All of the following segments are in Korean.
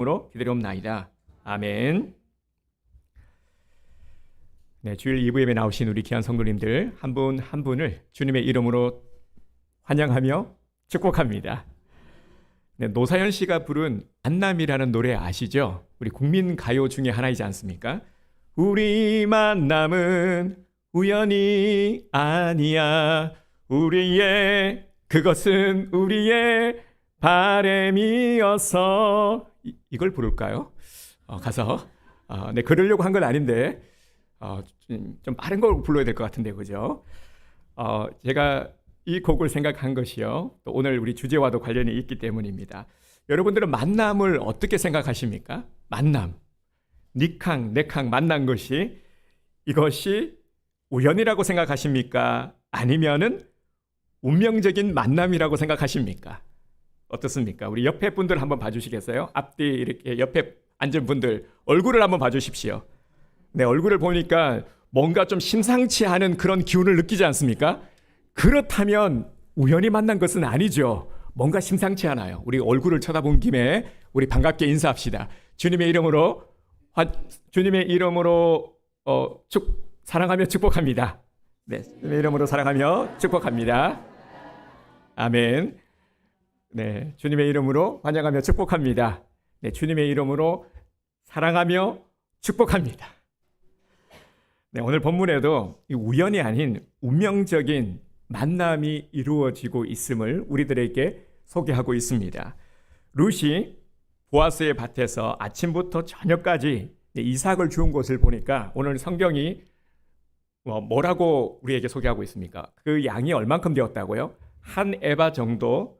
으로 기다려옵나이다. 아멘. 네, 주일 2부 예배 나오신 우리 귀한 성도님들 한 분 한 분을 주님의 이름으로 환영하며 축복합니다. 네, 노사연 씨가 부른 만남이라는 노래 아시죠? 우리 국민 가요 중에 하나이지 않습니까? 우리 만남은 우연이 아니야. 그것은 우리의 바람이어서 이걸 부를까요? 가서 네, 그러려고 한 건 아닌데 좀 빠른 걸 불러야 될 것 같은데, 그죠? 제가 이 곡을 생각한 것이요, 또 오늘 우리 주제와도 관련이 있기 때문입니다. 여러분들은 만남을 어떻게 생각하십니까? 만남, 니캉 네캉 만난 것이 이것이 우연이라고 생각하십니까? 아니면은 운명적인 만남이라고 생각하십니까? 어떻습니까? 우리 옆에 분들 한번 봐주시겠어요? 앞뒤 이렇게 옆에 앉은 분들 얼굴을 한번 봐주십시오. 네, 얼굴을 보니까 뭔가 좀 심상치 않은 그런 기운을 느끼지 않습니까? 그렇다면 우연히 만난 것은 아니죠. 뭔가 심상치 않아요. 우리 얼굴을 쳐다본 김에 우리 반갑게 인사합시다. 주님의 이름으로 사랑하며 축복합니다. 네, 주님의 이름으로 사랑하며 축복합니다. 아멘. 네, 주님의 이름으로 환영하며 축복합니다. 네, 주님의 이름으로 사랑하며 축복합니다. 네, 오늘 본문에도 우연이 아닌 운명적인 만남이 이루어지고 있음을 우리들에게 소개하고 있습니다. 룻이 보아스의 밭에서 아침부터 저녁까지 이삭을 주운 것을 보니까 오늘 성경이 뭐라고 우리에게 소개하고 있습니까? 그 양이 얼만큼 되었다고요? 한 에바 정도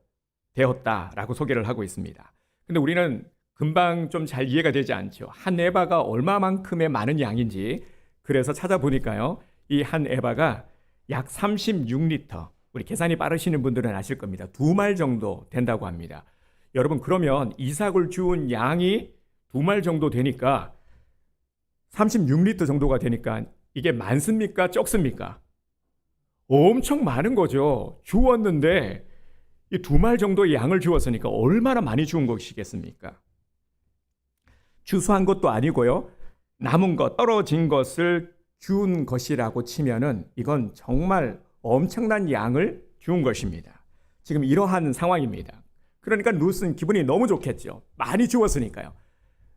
되었다라고 소개를 하고 있습니다. 근데 우리는 금방 좀 잘 이해가 되지 않죠. 한 에바가 얼마만큼의 많은 양인지. 그래서 찾아보니까요, 이 한 에바가 약 36리터, 우리 계산이 빠르시는 분들은 아실 겁니다. 2말 정도 된다고 합니다. 여러분, 그러면 이삭을 주운 양이 2말 정도 되니까 36리터 정도가 되니까 이게 많습니까? 적습니까? 엄청 많은 거죠. 주웠는데 이 2말 정도의 양을 주었으니까 얼마나 많이 주운 것이겠습니까? 추수한 것도 아니고요, 남은 것, 떨어진 것을 주운 것이라고 치면은 이건 정말 엄청난 양을 주운 것입니다. 지금 이러한 상황입니다. 그러니까 룻은 기분이 너무 좋겠죠. 많이 주었으니까요.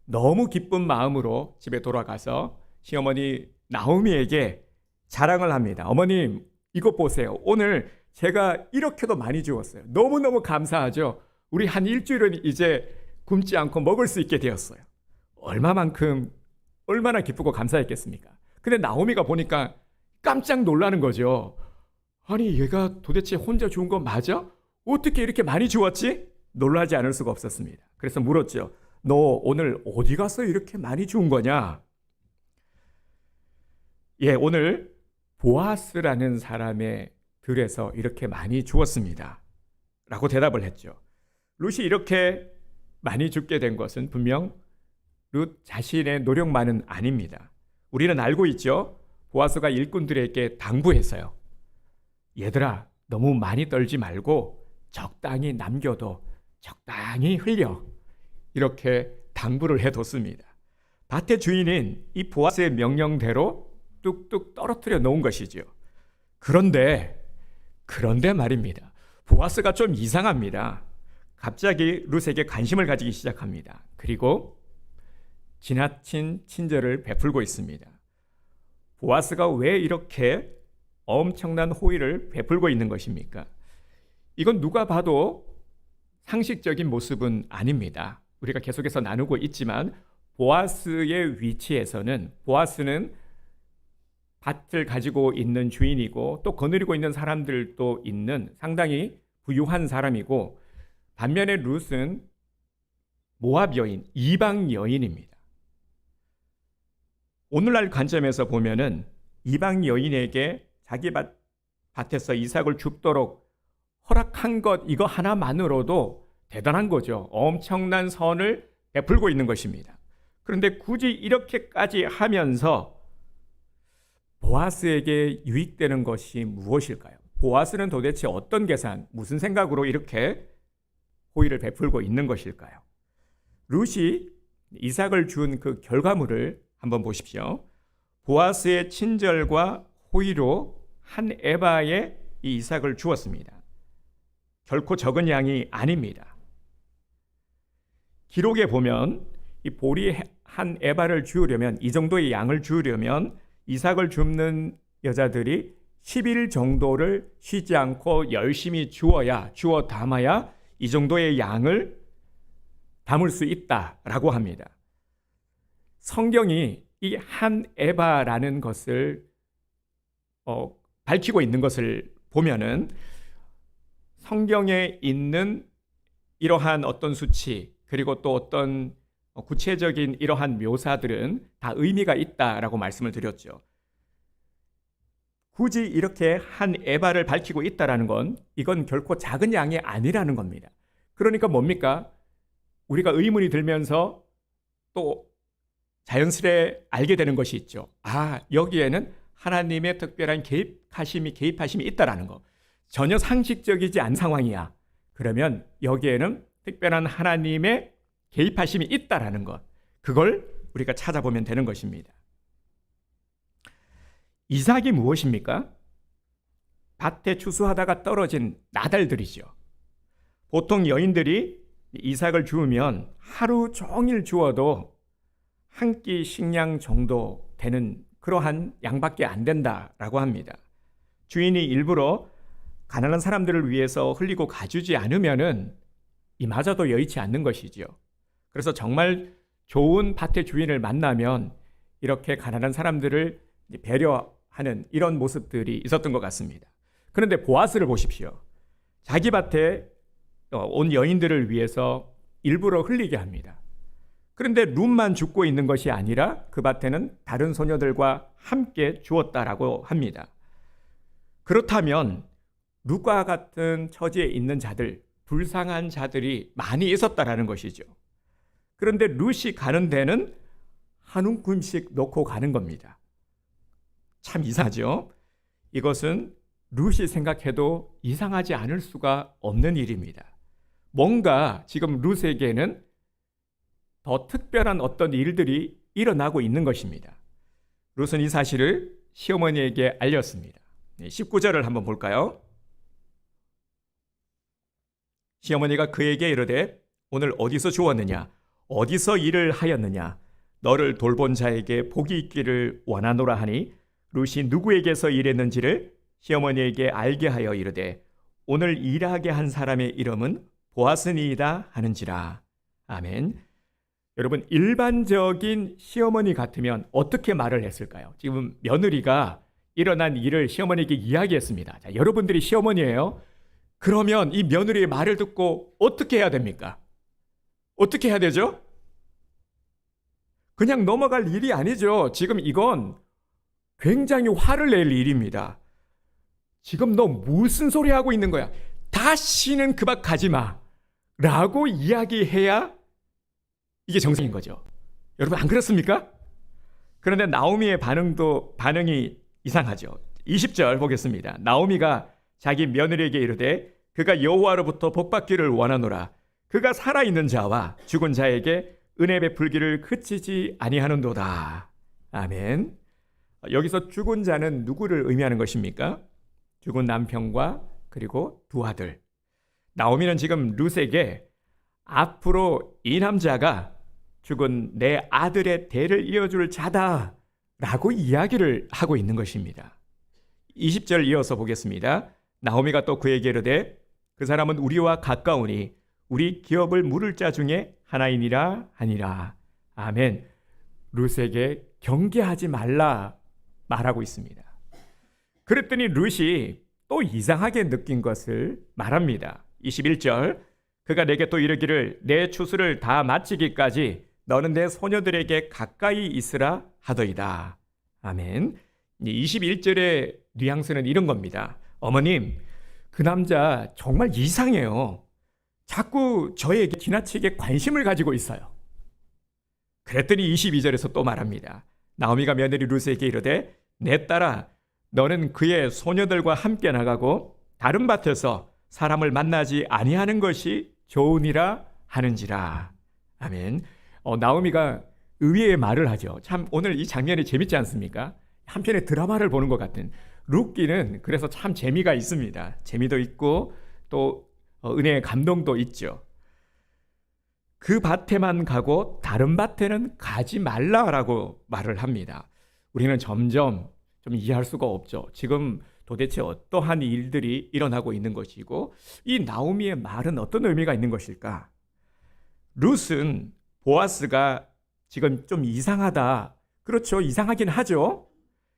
너무 기쁜 마음으로 집에 돌아가서 시어머니 나오미에게 자랑을 합니다. 어머님, 이것 보세요. 오늘 제가 이렇게도 많이 주었어요. 너무너무 감사하죠. 우리 한 일주일은 이제 굶지 않고 먹을 수 있게 되었어요. 얼마나 기쁘고 감사했겠습니까? 근데 나오미가 보니까 깜짝 놀라는 거죠. 아니, 얘가 도대체 혼자 주운 거 맞아? 어떻게 이렇게 많이 주었지? 놀라지 않을 수가 없었습니다. 그래서 물었죠. 너 오늘 어디 가서 이렇게 많이 주운 거냐? 예, 오늘 보아스라는 사람의 들에서 이렇게 많이 주었습니다. 라고 대답을 했죠. 룻이 이렇게 많이 죽게 된 것은 분명 룻 자신의 노력만은 아닙니다. 우리는 알고 있죠. 보아스가 일꾼들에게 당부했어요. 얘들아, 너무 많이 떨지 말고 적당히 남겨도 적당히 흘려. 이렇게 당부를 해뒀습니다. 밭의 주인은 이 보아스의 명령대로 뚝뚝 떨어뜨려 놓은 것이죠. 그런데 말입니다. 보아스가 좀 이상합니다. 갑자기 룻에게 관심을 가지기 시작합니다. 그리고 지나친 친절을 베풀고 있습니다. 보아스가 왜 이렇게 엄청난 호의를 베풀고 있는 것입니까? 이건 누가 봐도 상식적인 모습은 아닙니다. 우리가 계속해서 나누고 있지만 보아스의 위치에서는 보아스는 밭을 가지고 있는 주인이고 또 거느리고 있는 사람들도 있는 상당히 부유한 사람이고, 반면에 룻은 모압 여인, 이방 여인입니다. 오늘날 관점에서 보면은 이방 여인에게 자기 밭에서 이삭을 줍도록 허락한 것, 이거 하나만으로도 대단한 거죠. 엄청난 선을 베풀고 있는 것입니다. 그런데 굳이 이렇게까지 하면서 보아스에게 유익되는 것이 무엇일까요? 보아스는 도대체 어떤 계산, 무슨 생각으로 이렇게 호의를 베풀고 있는 것일까요? 룻이 이삭을 준 그 결과물을 한번 보십시오. 보아스의 친절과 호의로 한 에바의 이 이삭을 주었습니다. 결코 적은 양이 아닙니다. 기록에 보면 이 볼이 한 에바를 주우려면, 이 정도의 양을 주우려면 이삭을 줍는 여자들이 10일 정도를 쉬지 않고 열심히 주워 담아야 이 정도의 양을 담을 수 있다라고 합니다. 성경이 이 한 에바라는 것을 밝히고 있는 것을 보면은 성경에 있는 이러한 어떤 수치, 그리고 또 어떤 구체적인 이러한 묘사들은 다 의미가 있다라고 말씀을 드렸죠. 굳이 이렇게 한 에바를 밝히고 있다라는 건 이건 결코 작은 양이 아니라는 겁니다. 그러니까 뭡니까? 우리가 의문이 들면서 또 자연스레 알게 되는 것이 있죠. 여기에는 하나님의 특별한 개입하심이 있다라는 거. 전혀 상식적이지 않은 상황이야. 그러면 여기에는 특별한 하나님의 개입하심이 있다라는 것. 그걸 우리가 찾아보면 되는 것입니다. 이삭이 무엇입니까? 밭에 추수하다가 떨어진 나달들이죠. 보통 여인들이 이삭을 주우면 하루 종일 주워도 한 끼 식량 정도 되는 그러한 양밖에 안 된다라고 합니다. 주인이 일부러 가난한 사람들을 위해서 흘리고 가주지 않으면은 이마저도 여의치 않는 것이죠. 그래서 정말 좋은 밭의 주인을 만나면 이렇게 가난한 사람들을 배려하는 이런 모습들이 있었던 것 같습니다. 그런데 보아스를 보십시오. 자기 밭에 온 여인들을 위해서 일부러 흘리게 합니다. 그런데 룻만 죽고 있는 것이 아니라 그 밭에는 다른 소녀들과 함께 주었다라고 합니다. 그렇다면 룻과 같은 처지에 있는 자들, 불쌍한 자들이 많이 있었다라는 것이죠. 그런데 룻이 가는 데는 한 움큼씩 놓고 가는 겁니다. 참 이상하죠? 이것은 룻이 생각해도 이상하지 않을 수가 없는 일입니다. 뭔가 지금 룻에게는 더 특별한 어떤 일들이 일어나고 있는 것입니다. 룻은 이 사실을 시어머니에게 알렸습니다. 19절을 한번 볼까요? 시어머니가 그에게 이르되 오늘 어디서 주웠느냐? 어디서 일을 하였느냐? 너를 돌본 자에게 복이 있기를 원하노라 하니 룻이 누구에게서 일했는지를 시어머니에게 알게 하여 이르되 오늘 일하게 한 사람의 이름은 보아스니이다 하는지라. 아멘. 여러분, 일반적인 시어머니 같으면 어떻게 말을 했을까요? 지금 며느리가 일어난 일을 시어머니에게 이야기했습니다. 자, 여러분들이 시어머니예요. 그러면 이 며느리의 말을 듣고 어떻게 해야 됩니까? 어떻게 해야 되죠? 그냥 넘어갈 일이 아니죠. 지금 이건 굉장히 화를 낼 일입니다. 지금 너 무슨 소리 하고 있는 거야? 다시는 그 밭 가지 마. 라고 이야기해야 이게 정상인 거죠. 여러분, 안 그렇습니까? 그런데 나오미의 반응이 이상하죠. 20절 보겠습니다. 나오미가 자기 며느리에게 이르되 그가 여호와로부터 복받기를 원하노라. 그가 살아있는 자와 죽은 자에게 은혜 베풀기를 그치지 아니하는도다. 아멘. 여기서 죽은 자는 누구를 의미하는 것입니까? 죽은 남편과 그리고 두 아들. 나오미는 지금 룻에게 앞으로 이 남자가 죽은 내 아들의 대를 이어줄 자다 라고 이야기를 하고 있는 것입니다. 20절 이어서 보겠습니다. 나오미가 또 그에게 이르되 그 사람은 우리와 가까우니 우리 기업을 물을 자 중에 하나이니라 하니라. 아멘. 룻에게 경계하지 말라 말하고 있습니다. 그랬더니 룻이 또 이상하게 느낀 것을 말합니다. 21절 그가 내게 또 이르기를 내 추수를 다 마치기까지 너는 내 소녀들에게 가까이 있으라 하더이다. 아멘. 21절의 뉘앙스는 이런 겁니다. 어머님, 그 남자 정말 이상해요. 자꾸 저에게 지나치게 관심을 가지고 있어요. 그랬더니 22절에서 또 말합니다. 나오미가 며느리 룻에게 이르되 내 딸아 너는 그의 소녀들과 함께 나가고 다른 밭에서 사람을 만나지 아니하는 것이 좋으니라 하는지라. 아멘. 나오미가 의외의 말을 하죠. 참 오늘 이 장면이 재밌지 않습니까? 한편의 드라마를 보는 것 같은. 룻기는 그래서 참 재미가 있습니다. 재미도 있고 또 은혜의 감동도 있죠. 그 밭에만 가고 다른 밭에는 가지 말라라고 말을 합니다. 우리는 점점 좀 이해할 수가 없죠. 지금 도대체 어떠한 일들이 일어나고 있는 것이고 이 나오미의 말은 어떤 의미가 있는 것일까? 룻은 보아스가 지금 좀 이상하다. 그렇죠. 이상하긴 하죠.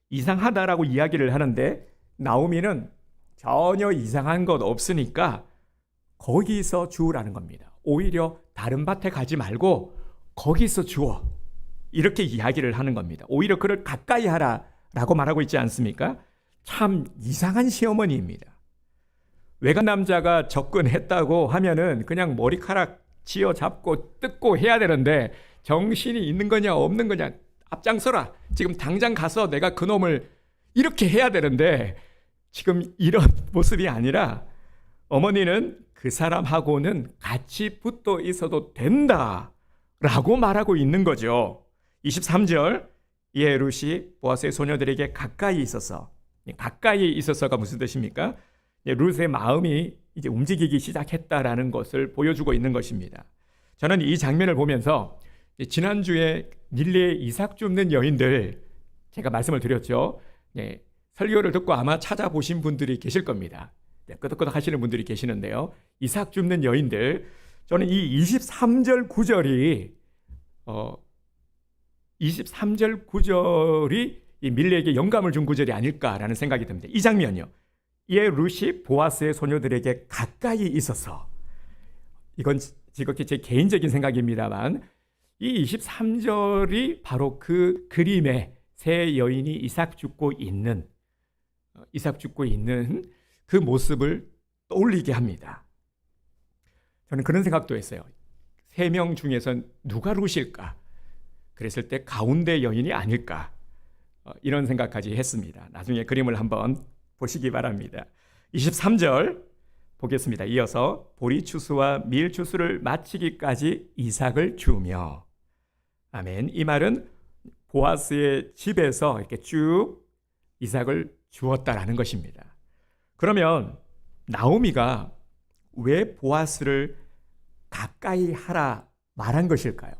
이상하다라고 이야기를 하는데 나오미는 전혀 이상한 것 없으니까 거기서 주우라는 겁니다. 오히려 다른 밭에 가지 말고 거기서 주워. 이렇게 이야기를 하는 겁니다. 오히려 그를 가까이 하라라고 말하고 있지 않습니까? 참 이상한 시어머니입니다. 외간 남자가 접근했다고 하면은 그냥 머리카락 쥐어 잡고 뜯고 해야 되는데 정신이 있는 거냐 없는 거냐 앞장서라. 지금 당장 가서 내가 그놈을 이렇게 해야 되는데 지금 이런 모습이 아니라 어머니는 그 사람하고는 같이 붙어 있어도 된다라고 말하고 있는 거죠. 23절 이에 룻이 보아스의 소녀들에게 가까이 있어서가 무슨 뜻입니까? 룻의 마음이 이제 움직이기 시작했다라는 것을 보여주고 있는 것입니다. 저는 이 장면을 보면서 지난주에 닐레의 이삭 줍는 여인들 제가 말씀을 드렸죠. 설교를 듣고 아마 찾아보신 분들이 계실 겁니다. 끄덕끄덕 하시는 분들이 계시는데요. 이삭 줍는 여인들, 저는 이 23절 9절이 이 밀레에게 영감을 준 구절이 아닐까라는 생각이 듭니다. 이 장면이요. 이에 룻이 보아스의 소녀들에게 가까이 있어서, 이건 지극히 제 개인적인 생각입니다만 이 23절이 바로 그 그림의 세 여인이 이삭 줍고 있는 그 모습을 떠올리게 합니다. 저는 그런 생각도 했어요. 세 명 중에서 누가 룻일까? 그랬을 때 가운데 여인이 아닐까? 이런 생각까지 했습니다. 나중에 그림을 한번 보시기 바랍니다. 23절 보겠습니다. 이어서 보리 추수와 밀 추수를 마치기까지 이삭을 주며. 아멘. 이 말은 보아스의 집에서 이렇게 쭉 이삭을 주었다라는 것입니다. 그러면 나오미가 왜 보아스를 가까이 하라 말한 것일까요?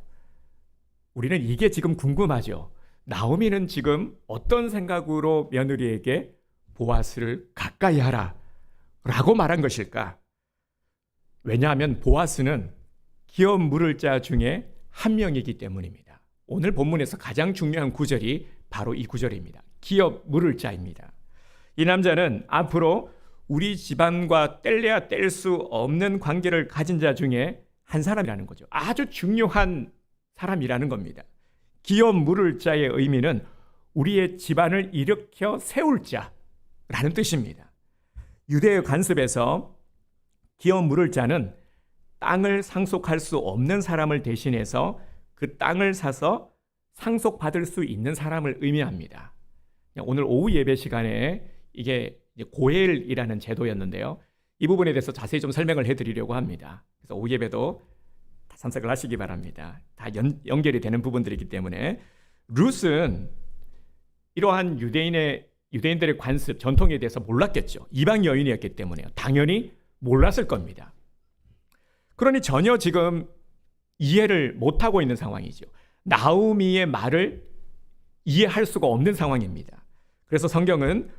우리는 이게 지금 궁금하죠. 나오미는 지금 어떤 생각으로 며느리에게 보아스를 가까이 하라 라고 말한 것일까? 왜냐하면 보아스는 기업 물을 자 중에 한 명이기 때문입니다. 오늘 본문에서 가장 중요한 구절이 바로 이 구절입니다. 기업 물을 자입니다. 이 남자는 앞으로 우리 집안과 뗄래야 뗄 수 없는 관계를 가진 자 중에 한 사람이라는 거죠. 아주 중요한 사람이라는 겁니다. 기업 물을 자의 의미는 우리의 집안을 일으켜 세울 자라는 뜻입니다. 유대의 관습에서 기업 물을 자는 땅을 상속할 수 없는 사람을 대신해서 그 땅을 사서 상속받을 수 있는 사람을 의미합니다. 오늘 오후 예배 시간에 이게 고엘이라는 제도였는데요. 이 부분에 대해서 자세히 좀 설명을 해드리려고 합니다. 그래서 오후 예배도 참석을 하시기 바랍니다. 다 연결이 되는 부분들이기 때문에 룻은 이러한 유대인들의 관습, 전통에 대해서 몰랐겠죠. 이방 여인이었기 때문에요. 당연히 몰랐을 겁니다. 그러니 전혀 지금 이해를 못하고 있는 상황이죠. 나오미의 말을 이해할 수가 없는 상황입니다. 그래서 성경은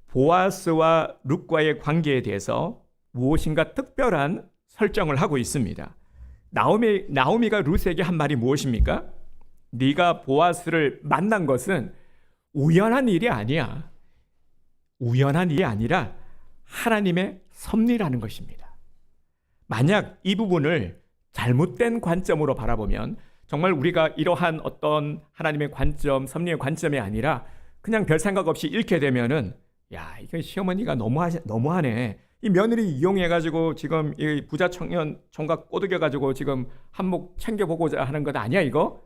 보아스와 룻과의 관계에 대해서 무엇인가 특별한 설정을 하고 있습니다. 나오미가 룻에게 한 말이 무엇입니까? 네가 보아스를 만난 것은 우연한 일이 아니야. 우연한 일이 아니라 하나님의 섭리라는 것입니다. 만약 이 부분을 잘못된 관점으로 바라보면 정말 우리가 이러한 어떤 하나님의 관점, 섭리의 관점이 아니라 그냥 별 생각 없이 읽게 되면은 야, 이거 시어머니가 너무하네. 이 며느리 이용해가지고 지금 이 부자 청년 총각 꼬드겨가지고 지금 한몫 챙겨보고자 하는 것 아니야 이거?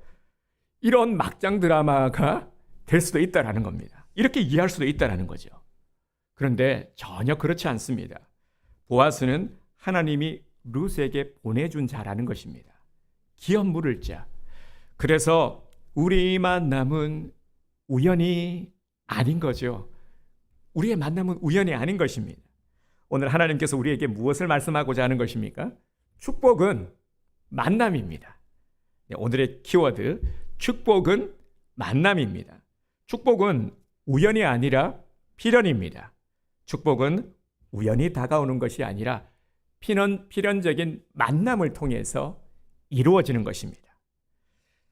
이런 막장 드라마가 될 수도 있다라는 겁니다. 이렇게 이해할 수도 있다라는 거죠. 그런데 전혀 그렇지 않습니다. 보아스는 하나님이 룻에게 보내준 자라는 것입니다. 기업 물을 자. 그래서 우리 만남은 우연이 아닌 거죠. 우리의 만남은 우연이 아닌 것입니다. 오늘 하나님께서 우리에게 무엇을 말씀하고자 하는 것입니까? 축복은 만남입니다. 오늘의 키워드, 축복은 만남입니다. 축복은 우연이 아니라 필연입니다. 축복은 우연히 다가오는 것이 아니라 필연적인 만남을 통해서 이루어지는 것입니다.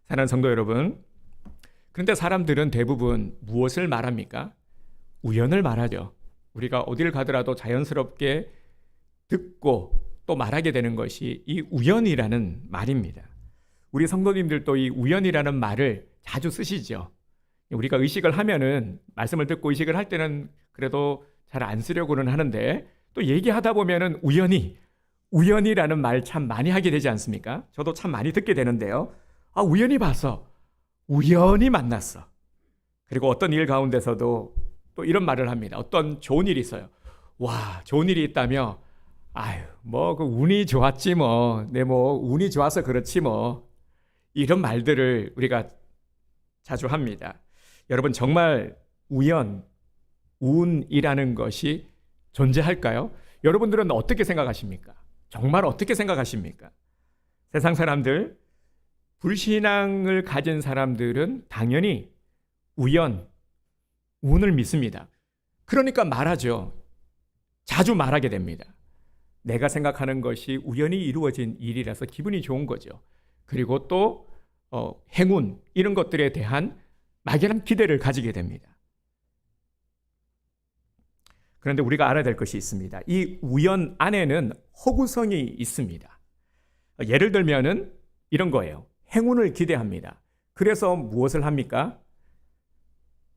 사랑하는 성도 여러분, 그런데 사람들은 대부분 무엇을 말합니까? 우연을 말하죠. 우리가 어딜 가더라도 자연스럽게 듣고 또 말하게 되는 것이 이 우연이라는 말입니다. 우리 성도님들도 이 우연이라는 말을 자주 쓰시죠. 우리가 의식을 하면은, 말씀을 듣고 의식을 할 때는 그래도 잘 안 쓰려고는 하는데, 또 얘기하다 보면은 우연이라는 말 참 많이 하게 되지 않습니까? 저도 참 많이 듣게 되는데요. 우연히 봐서, 우연히 만났어. 그리고 어떤 일 가운데서도 또 이런 말을 합니다. 어떤 좋은 일이 있어요. 와, 좋은 일이 있다며, 그 운이 좋았지 뭐. 운이 좋아서 그렇지 뭐. 이런 말들을 우리가 자주 합니다. 여러분, 정말 운이라는 것이 존재할까요? 여러분들은 어떻게 생각하십니까? 정말 어떻게 생각하십니까? 세상 사람들, 불신앙을 가진 사람들은 당연히 운을 믿습니다. 그러니까 말하죠. 자주 말하게 됩니다. 내가 생각하는 것이 우연히 이루어진 일이라서 기분이 좋은 거죠. 그리고 또 행운, 이런 것들에 대한 막연한 기대를 가지게 됩니다. 그런데 우리가 알아야 될 것이 있습니다. 이 우연 안에는 허구성이 있습니다. 예를 들면은 이런 거예요. 행운을 기대합니다. 그래서 무엇을 합니까?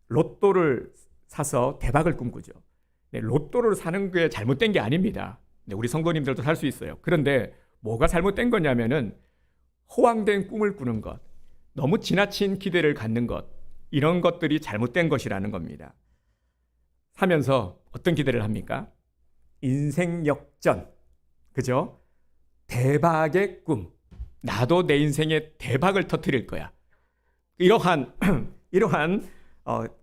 로또를 사서 대박을 꿈꾸죠. 로또를 사는 게 잘못된 게 아닙니다. 우리 성도님들도 살 수 있어요. 그런데 뭐가 잘못된 거냐면은 허황된 꿈을 꾸는 것, 너무 지나친 기대를 갖는 것, 이런 것들이 잘못된 것이라는 겁니다. 사면서 어떤 기대를 합니까? 인생 역전, 그죠? 대박의 꿈, 나도 내 인생에 대박을 터뜨릴 거야. 이러한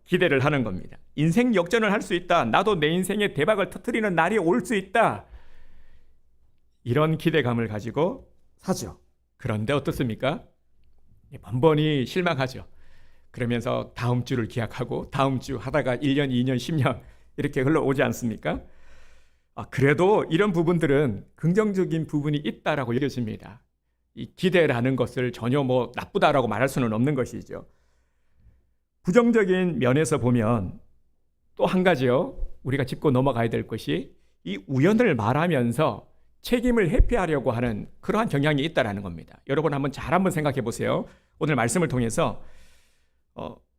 기대를 하는 겁니다. 인생 역전을 할 수 있다. 나도 내 인생에 대박을 터뜨리는 날이 올 수 있다. 이런 기대감을 가지고 사죠. 그런데 어떻습니까? 번번이 실망하죠. 그러면서 다음 주를 기약하고 다음 주 하다가 1년, 2년, 10년 이렇게 흘러오지 않습니까? 그래도 이런 부분들은 긍정적인 부분이 있다라고 여겨집니다. 이 기대라는 것을 전혀 나쁘다라고 말할 수는 없는 것이죠. 부정적인 면에서 보면 또 한 가지요. 우리가 짚고 넘어가야 될 것이 이 우연을 말하면서 책임을 회피하려고 하는 그러한 경향이 있다라는 겁니다. 여러분 한번 생각해 보세요. 오늘 말씀을 통해서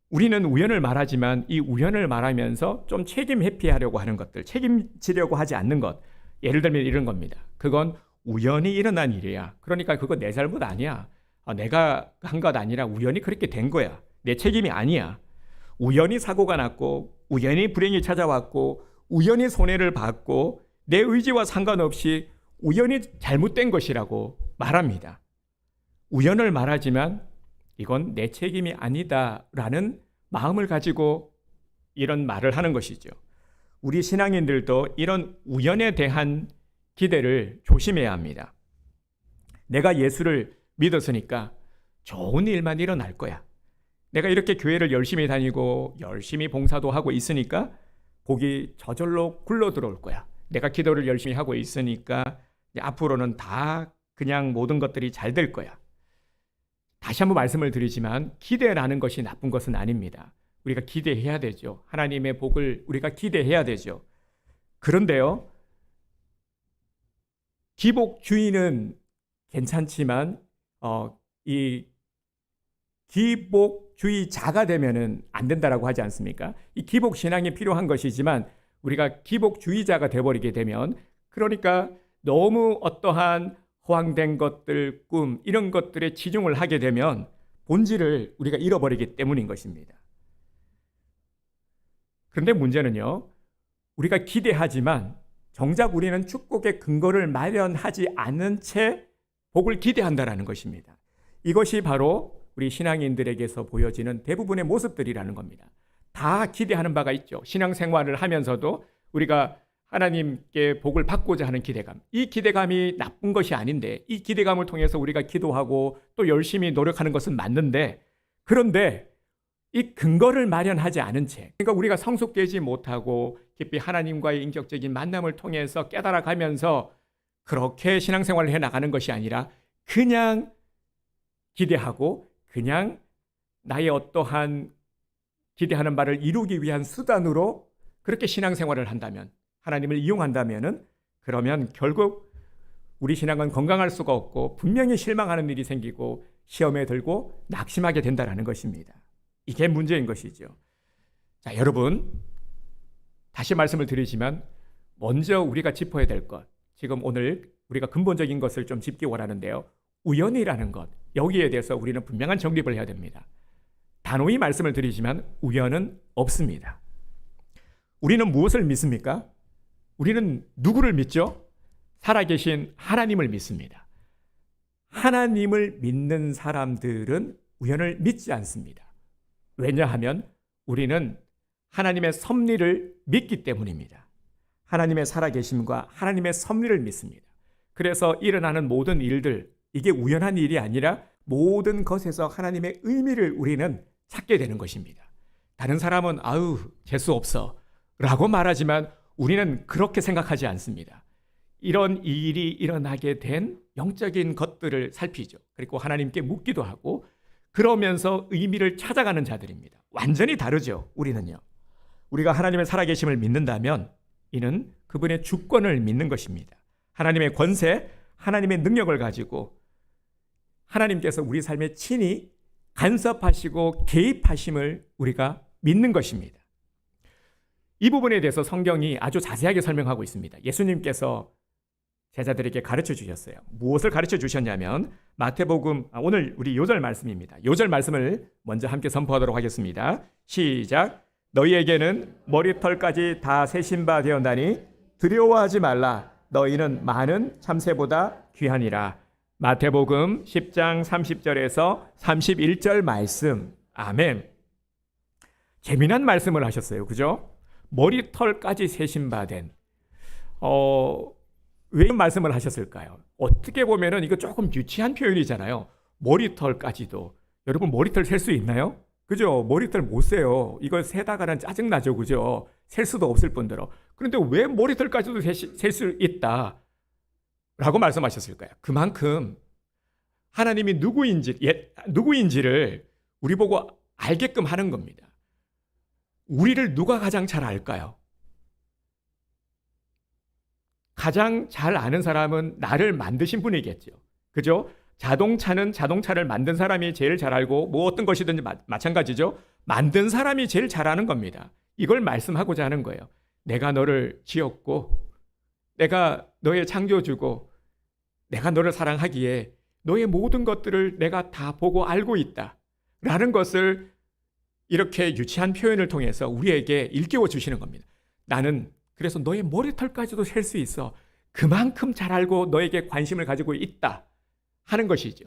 우리는 우연을 말하지만 이 우연을 말하면서 좀 책임 회피하려고 하는 것들, 책임지려고 하지 않는 것. 예를 들면 이런 겁니다. 그건 우연히 일어난 일이야. 그러니까 그거 내 잘못 아니야. 내가 한 것 아니라 우연히 그렇게 된 거야. 내 책임이 아니야. 우연히 사고가 났고 우연히 불행이 찾아왔고 우연히 손해를 받고 내 의지와 상관없이 우연히 잘못된 것이라고 말합니다. 우연을 말하지만 이건 내 책임이 아니다라는 마음을 가지고 이런 말을 하는 것이죠. 우리 신앙인들도 이런 우연에 대한 기대를 조심해야 합니다. 내가 예수를 믿었으니까 좋은 일만 일어날 거야. 내가 이렇게 교회를 열심히 다니고 열심히 봉사도 하고 있으니까 복이 저절로 굴러 들어올 거야. 내가 기도를 열심히 하고 있으니까 앞으로는 다 그냥 모든 것들이 잘 될 거야. 다시 한번 말씀을 드리지만 기대라는 것이 나쁜 것은 아닙니다. 우리가 기대해야 되죠. 하나님의 복을 우리가 기대해야 되죠. 그런데요, 기복주의는 괜찮지만 이 기복주의자가 되면은 안 된다라고 하지 않습니까? 이 기복신앙이 필요한 것이지만 우리가 기복주의자가 돼버리게 되면, 그러니까 너무 어떠한 허황된 것들, 꿈, 이런 것들에 치중을 하게 되면 본질을 우리가 잃어버리기 때문인 것입니다. 그런데 문제는요, 우리가 기대하지만 정작 우리는 축복의 근거를 마련하지 않은 채 복을 기대한다라는 것입니다. 이것이 바로 우리 신앙인들에게서 보여지는 대부분의 모습들이라는 겁니다. 다 기대하는 바가 있죠. 신앙생활을 하면서도 우리가 하나님께 복을 받고자 하는 기대감, 이 기대감이 나쁜 것이 아닌데, 이 기대감을 통해서 우리가 기도하고 또 열심히 노력하는 것은 맞는데, 그런데 이 근거를 마련하지 않은 채, 그러니까 우리가 성숙되지 못하고 깊이 하나님과의 인격적인 만남을 통해서 깨달아가면서 그렇게 신앙생활을 해나가는 것이 아니라 그냥 기대하고 그냥 나의 어떠한 기대하는 바를 이루기 위한 수단으로 그렇게 신앙생활을 한다면, 하나님을 이용한다면은, 그러면 결국 우리 신앙은 건강할 수가 없고 분명히 실망하는 일이 생기고 시험에 들고 낙심하게 된다는 것입니다. 이게 문제인 것이죠. 자, 여러분, 다시 말씀을 드리지만 먼저 우리가 짚어야 될 것, 지금 오늘 우리가 근본적인 것을 좀 짚기 원하는데요. 우연이라는 것, 여기에 대해서 우리는 분명한 정립을 해야 됩니다. 단호히 말씀을 드리지만 우연은 없습니다. 우리는 무엇을 믿습니까? 우리는 누구를 믿죠? 살아계신 하나님을 믿습니다. 하나님을 믿는 사람들은 우연을 믿지 않습니다. 왜냐하면 우리는 하나님의 섭리를 믿기 때문입니다. 하나님의 살아계심과 하나님의 섭리를 믿습니다. 그래서 일어나는 모든 일들, 이게 우연한 일이 아니라 모든 것에서 하나님의 의미를 우리는 찾게 되는 것입니다. 다른 사람은 아유 재수 없어 라고 말하지만 우리는 그렇게 생각하지 않습니다. 이런 일이 일어나게 된 영적인 것들을 살피죠. 그리고 하나님께 묻기도 하고 그러면서 의미를 찾아가는 자들입니다. 완전히 다르죠. 우리는요. 우리가 하나님의 살아계심을 믿는다면 이는 그분의 주권을 믿는 것입니다. 하나님의 권세, 하나님의 능력을 가지고 하나님께서 우리 삶에 친히 간섭하시고 개입하심을 우리가 믿는 것입니다. 이 부분에 대해서 성경이 아주 자세하게 설명하고 있습니다. 예수님께서 제자들에게 가르쳐 주셨어요. 무엇을 가르쳐 주셨냐면 마태복음, 오늘 우리 요절 말씀입니다. 요절 말씀을 먼저 함께 선포하도록 하겠습니다. 시작. 너희에게는 머리털까지 다 세신 바 되었나니 두려워하지 말라. 너희는 많은 참새보다 귀하니라. 마태복음 10장 30절에서 31절 말씀. 아멘. 재미난 말씀을 하셨어요. 그죠? 머리털까지 세신 바 된. 왜 말씀을 하셨을까요? 어떻게 보면은 이거 조금 유치한 표현이잖아요. 머리털까지도. 여러분 머리털 셀 수 있나요? 그죠? 머리털 못 세요. 이걸 세다가는 짜증나죠. 그죠? 셀 수도 없을 뿐더러. 그런데 왜 머리털까지도 셀 수 있다? 라고 말씀하셨을까요? 그만큼 하나님이 누구인지를 우리 보고 알게끔 하는 겁니다. 우리를 누가 가장 잘 알까요? 가장 잘 아는 사람은 나를 만드신 분이겠죠. 그죠? 자동차는 자동차를 만든 사람이 제일 잘 알고 뭐 어떤 것이든지 마찬가지죠. 만든 사람이 제일 잘 아는 겁니다. 이걸 말씀하고자 하는 거예요. 내가 너를 지었고 내가 너의 창조주고 내가 너를 사랑하기에 너의 모든 것들을 내가 다 보고 알고 있다 라는 것을 이렇게 유치한 표현을 통해서 우리에게 일깨워 주시는 겁니다. 나는 그래서 너의 머리털까지도 셀 수 있어. 그만큼 잘 알고 너에게 관심을 가지고 있다 하는 것이죠.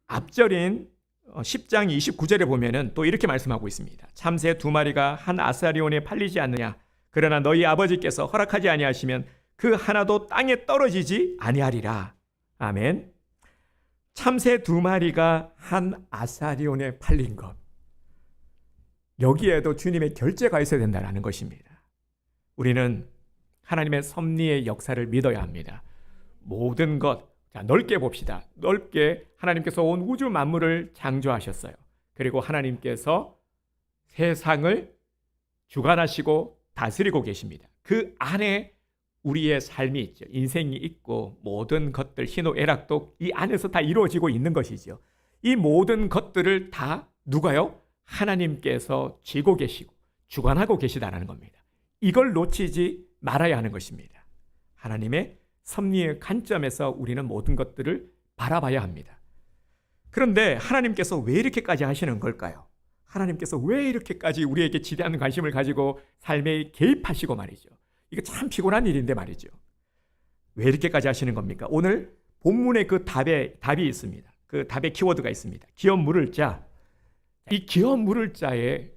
앞절인 10장 29절에 보면은 또 이렇게 말씀하고 있습니다. 참새 2마리가 한 아사리온에 팔리지 않느냐. 그러나 너희 아버지께서 허락하지 아니하시면 그 하나도 땅에 떨어지지 아니하리라. 아멘. 참새 2마리가 한 아사리온에 팔린 것. 여기에도 주님의 결재가 있어야 된다는 것입니다. 우리는 하나님의 섭리의 역사를 믿어야 합니다. 모든 것, 자, 넓게 봅시다. 넓게 하나님께서 온 우주 만물을 창조하셨어요. 그리고 하나님께서 세상을 주관하시고 다스리고 계십니다. 그 안에 우리의 삶이 있죠. 인생이 있고 모든 것들, 희노애락도 이 안에서 다 이루어지고 있는 것이죠. 이 모든 것들을 다 누가요? 하나님께서 쥐고 계시고 주관하고 계시다는 겁니다. 이걸 놓치지 말아야 하는 것입니다. 하나님의 섭리의 관점에서 우리는 모든 것들을 바라봐야 합니다. 그런데 하나님께서 왜 이렇게까지 하시는 걸까요? 하나님께서 왜 이렇게까지 우리에게 지대한 관심을 가지고 삶에 개입하시고 말이죠. 이거 참 피곤한 일인데 말이죠. 왜 이렇게까지 하시는 겁니까? 오늘 본문에 그 답이 있습니다. 그 답의 키워드가 있습니다. 기업 물을 자. 이 기업 물을 자에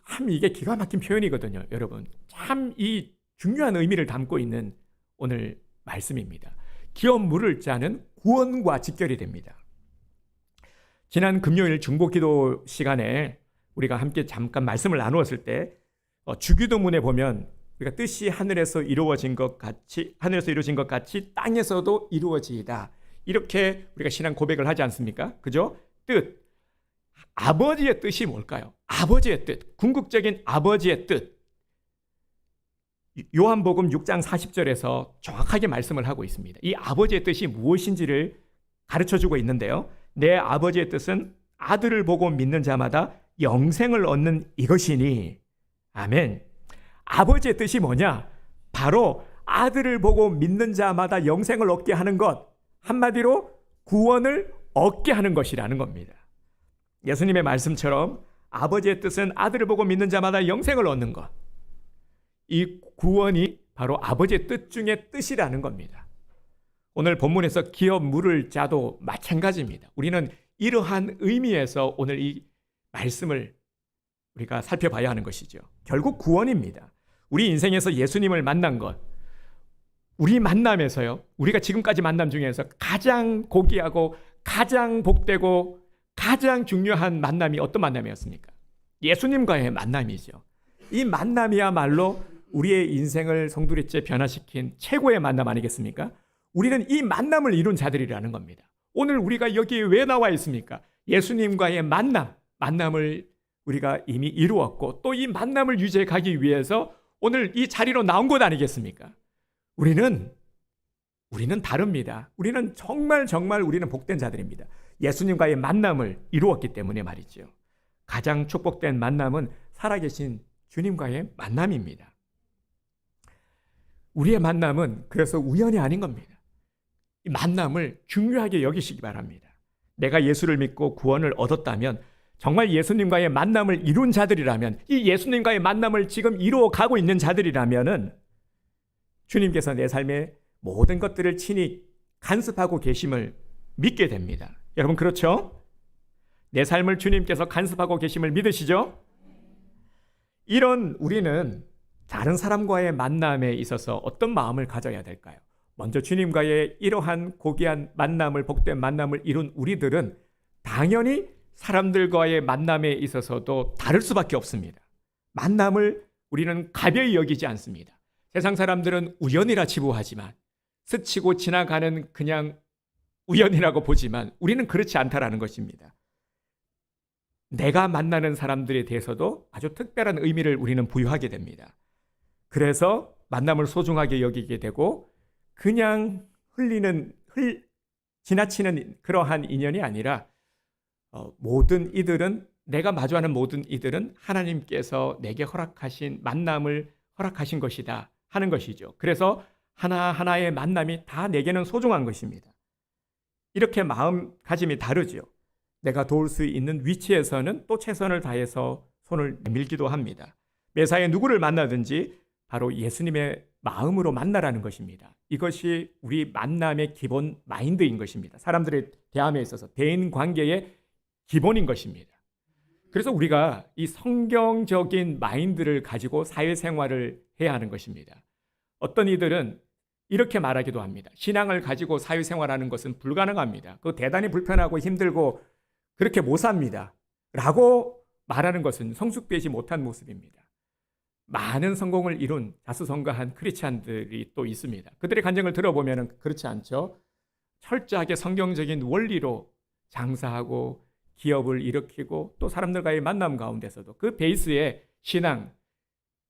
참 이게 기가 막힌 표현이거든요. 여러분, 참 이 중요한 의미를 담고 있는 오늘 말씀입니다. 기업 물을 자는 구원과 직결이 됩니다. 지난 금요일 중보기도 시간에 우리가 함께 잠깐 말씀을 나누었을 때 주기도문에 보면 우리가 뜻이 하늘에서 이루어진 것 같이 땅에서도 이루어지이다. 이렇게 우리가 신앙 고백을 하지 않습니까? 그죠? 뜻. 아버지의 뜻이 뭘까요? 아버지의 뜻. 궁극적인 아버지의 뜻. 요한복음 6장 40절에서 정확하게 말씀을 하고 있습니다. 이 아버지의 뜻이 무엇인지를 가르쳐주고 있는데요. 내 아버지의 뜻은 아들을 보고 믿는 자마다 영생을 얻는 이것이니. 아멘. 아버지의 뜻이 뭐냐? 바로 아들을 보고 믿는 자마다 영생을 얻게 하는 것. 한마디로 구원을 얻게 하는 것이라는 겁니다. 예수님의 말씀처럼 아버지의 뜻은 아들을 보고 믿는 자마다 영생을 얻는 것. 이 구원이 바로 아버지의 뜻 중에 뜻이라는 겁니다. 오늘 본문에서 기업 물을 자도 마찬가지입니다. 우리는 이러한 의미에서 오늘 이 말씀을 우리가 살펴봐야 하는 것이죠. 결국 구원입니다. 우리 인생에서 예수님을 만난 것, 우리 만남에서요, 우리가 지금까지 만남 중에서 가장 고귀하고 가장 복되고 가장 중요한 만남이 어떤 만남이었습니까? 예수님과의 만남이죠. 이 만남이야말로 우리의 인생을 송두리째 변화시킨 최고의 만남 아니겠습니까? 우리는 이 만남을 이룬 자들이라는 겁니다. 오늘 우리가 여기에 왜 나와 있습니까? 예수님과의 만남을 우리가 이미 이루었고 또 이 만남을 유지해 가기 위해서 오늘 이 자리로 나온 것 아니겠습니까? 우리는 다릅니다. 우리는 정말 우리는 복된 자들입니다. 예수님과의 만남을 이루었기 때문에 말이죠. 가장 축복된 만남은 살아계신 주님과의 만남입니다. 우리의 만남은 그래서 우연이 아닌 겁니다. 이 만남을 중요하게 여기시기 바랍니다. 내가 예수를 믿고 구원을 얻었다면, 정말 예수님과의 만남을 이룬 자들이라면, 이 예수님과의 만남을 지금 이루어 가고 있는 자들이라면은 주님께서 내 삶의 모든 것들을 친히 간섭하고 계심을 믿게 됩니다. 여러분 그렇죠? 내 삶을 주님께서 간섭하고 계심을 믿으시죠? 이런 우리는 다른 사람과의 만남에 있어서 어떤 마음을 가져야 될까요? 먼저 주님과의 이러한 고귀한 만남을, 복된 만남을 이룬 우리들은 당연히 사람들과의 만남에 있어서도 다를 수밖에 없습니다. 만남을 우리는 가벼이 여기지 않습니다. 세상 사람들은 우연이라 치부하지만, 스치고 지나가는 그냥 우연이라고 보지만 우리는 그렇지 않다라는 것입니다. 내가 만나는 사람들에 대해서도 아주 특별한 의미를 우리는 부여하게 됩니다. 그래서 만남을 소중하게 여기게 되고 그냥 지나치는 그러한 인연이 아니라 모든 이들은, 내가 마주하는 모든 이들은 하나님께서 내게 허락하신 만남을 허락하신 것이다 하는 것이죠. 그래서 하나하나의 만남이 다 내게는 소중한 것입니다. 이렇게 마음가짐이 다르죠. 내가 도울 수 있는 위치에서는 또 최선을 다해서 손을 내밀기도 합니다. 매사에 누구를 만나든지 바로 예수님의 마음으로 만나라는 것입니다. 이것이 우리 만남의 기본 마인드인 것입니다. 사람들의 대함에 있어서 대인 관계의 기본인 것입니다. 그래서 우리가 이 성경적인 마인드를 가지고 사회생활을 해야 하는 것입니다. 어떤 이들은 이렇게 말하기도 합니다. 신앙을 가지고 사회생활하는 것은 불가능합니다. 그거 대단히 불편하고 힘들고 그렇게 못 삽니다. 라고 말하는 것은 성숙되지 못한 모습입니다. 많은 성공을 이룬 자수성가한 크리스찬들이 또 있습니다. 그들의 간증을 들어보면 그렇지 않죠. 철저하게 성경적인 원리로 장사하고 기업을 일으키고 또 사람들과의 만남 가운데서도 그 베이스에 신앙,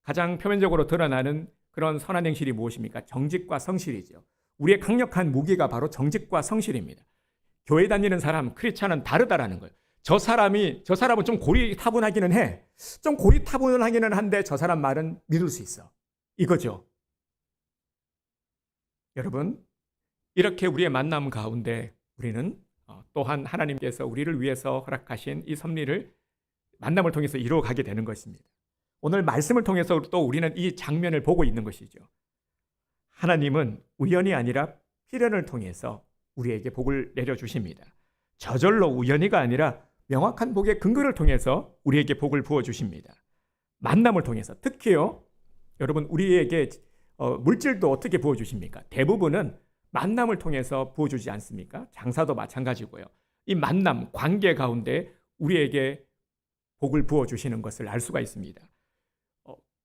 가장 표면적으로 드러나는 그런 선한 행실이 무엇입니까? 정직과 성실이죠. 우리의 강력한 무기가 바로 정직과 성실입니다. 교회 다니는 사람, 크리스찬은 다르다라는 거예요. 저 사람은 좀 고리타분하기는 해. 좀 고리타분하기는 한데 저 사람 말은 믿을 수 있어. 이거죠. 여러분, 이렇게 우리의 만남 가운데 우리는 또한 하나님께서 우리를 위해서 허락하신 이 섭리를 만남을 통해서 이루어가게 되는 것입니다. 오늘 말씀을 통해서 또 우리는 이 장면을 보고 있는 것이죠. 하나님은 우연이 아니라 필연을 통해서 우리에게 복을 내려주십니다. 저절로 우연히가 아니라 명확한 복의 근거를 통해서 우리에게 복을 부어주십니다. 만남을 통해서. 특히요, 여러분, 우리에게 물질도 어떻게 부어주십니까? 대부분은 만남을 통해서 부어주지 않습니까? 장사도 마찬가지고요. 이 만남, 관계 가운데 우리에게 복을 부어주시는 것을 알 수가 있습니다.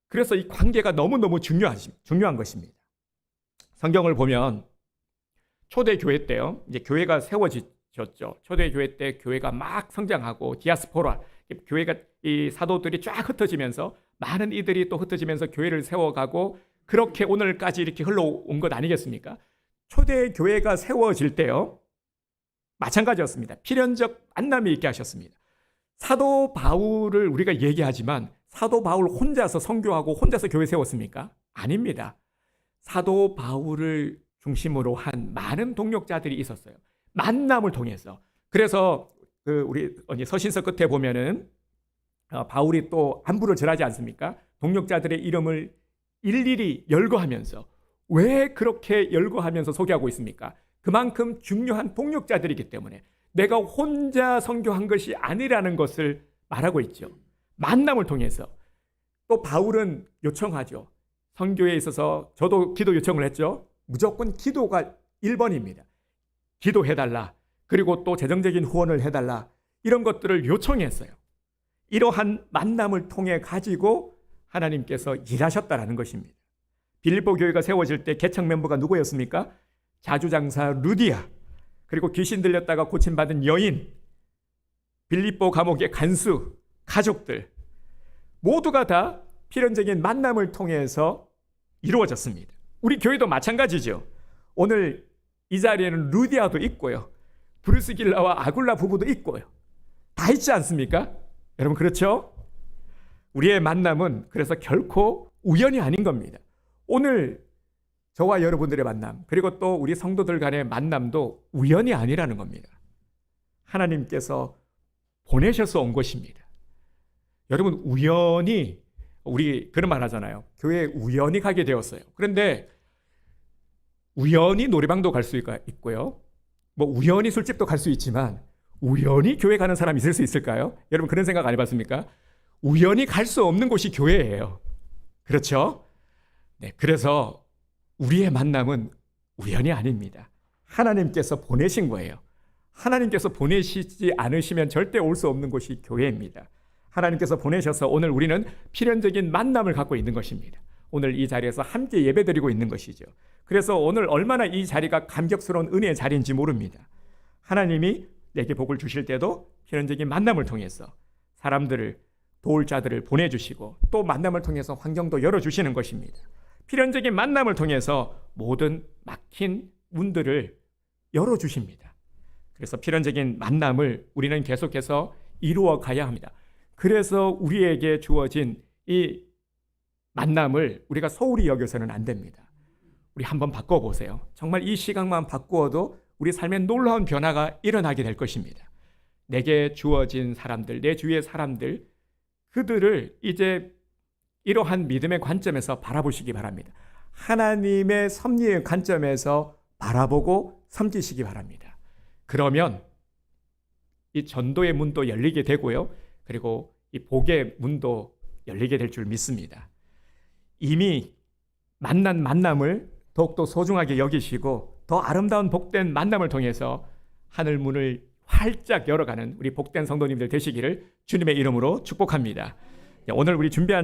그래서 이 관계가 너무너무 중요한 것입니다. 성경을 보면 초대교회 때요, 이제 교회가 세워졌죠. 초대교회 때 교회가 막 성장하고 디아스포라, 교회가 이 사도들이 쫙 흩어지면서 많은 이들이 또 흩어지면서 교회를 세워가고 그렇게 오늘까지 이렇게 흘러온 것 아니겠습니까? 초대교회가 세워질 때요, 마찬가지였습니다. 필연적 만남이 있게 하셨습니다. 사도 바울을 우리가 얘기하지만 사도 바울 혼자서 선교하고 혼자서 교회 세웠습니까? 아닙니다. 사도 바울을 중심으로 한 많은 동력자들이 있었어요. 만남을 통해서. 그래서 우리 서신서 끝에 보면은 바울이 또 안부를 절하지 않습니까? 동력자들의 이름을 일일이 열거하면서, 왜 그렇게 열거하면서 소개하고 있습니까? 그만큼 중요한 동력자들이기 때문에 내가 혼자 선교한 것이 아니라는 것을 말하고 있죠. 만남을 통해서. 또 바울은 요청하죠. 선교에 있어서 저도 기도 요청을 했죠. 무조건 기도가 1번입니다. 기도해달라. 그리고 또 재정적인 후원을 해달라. 이런 것들을 요청했어요. 이러한 만남을 통해 가지고 하나님께서 일하셨다라는 것입니다. 빌립보 교회가 세워질 때 개척 멤버가 누구였습니까? 자주장사 루디아, 그리고 귀신 들렸다가 고침받은 여인, 빌립보 감옥의 간수, 가족들, 모두가 다 필연적인 만남을 통해서 이루어졌습니다. 우리 교회도 마찬가지죠. 오늘 이 자리에는 루디아도 있고요, 브루스길라와 아굴라 부부도 있고요. 다 있지 않습니까? 여러분, 그렇죠? 우리의 만남은 그래서 결코 우연이 아닌 겁니다. 오늘 저와 여러분들의 만남, 그리고 또 우리 성도들 간의 만남도 우연이 아니라는 겁니다. 하나님께서 보내셔서 온 것입니다. 여러분, 우연히, 우리 그런 말 하잖아요. 교회에 우연히 가게 되었어요. 그런데 우연히 노래방도 갈 수 있고요, 뭐 우연히 술집도 갈 수 있지만 우연히 교회 가는 사람이 있을 수 있을까요? 여러분, 그런 생각 안 해봤습니까? 우연히 갈 수 없는 곳이 교회예요. 그렇죠? 네, 그래서 우리의 만남은 우연이 아닙니다. 하나님께서 보내신 거예요. 하나님께서 보내시지 않으시면 절대 올 수 없는 곳이 교회입니다. 하나님께서 보내셔서 오늘 우리는 필연적인 만남을 갖고 있는 것입니다. 오늘 이 자리에서 함께 예배드리고 있는 것이죠. 그래서 오늘 얼마나 이 자리가 감격스러운 은혜의 자리인지 모릅니다. 하나님이 내게 복을 주실 때도 필연적인 만남을 통해서 사람들을, 도울 자들을 보내주시고 또 만남을 통해서 환경도 열어주시는 것입니다. 필연적인 만남을 통해서 모든 막힌 문들을 열어주십니다. 그래서 필연적인 만남을 우리는 계속해서 이루어 가야 합니다. 그래서 우리에게 주어진 이 만남을 우리가 소홀히 여겨서는 안 됩니다. 우리 한번 바꿔보세요. 정말 이 시각만 바꾸어도 우리 삶에 놀라운 변화가 일어나게 될 것입니다. 내게 주어진 사람들, 내 주위의 사람들, 그들을 이제 이러한 믿음의 관점에서 바라보시기 바랍니다. 하나님의 섭리의 관점에서 바라보고 섬기시기 바랍니다. 그러면 이 전도의 문도 열리게 되고요, 그리고 이 복의 문도 열리게 될 줄 믿습니다. 이미 만난 만남을 더욱더 소중하게 여기시고 더 아름다운 복된 만남을 통해서 하늘 문을 활짝 열어가는 우리 복된 성도님들 되시기를 주님의 이름으로 축복합니다. 오늘 우리 준비한 찬양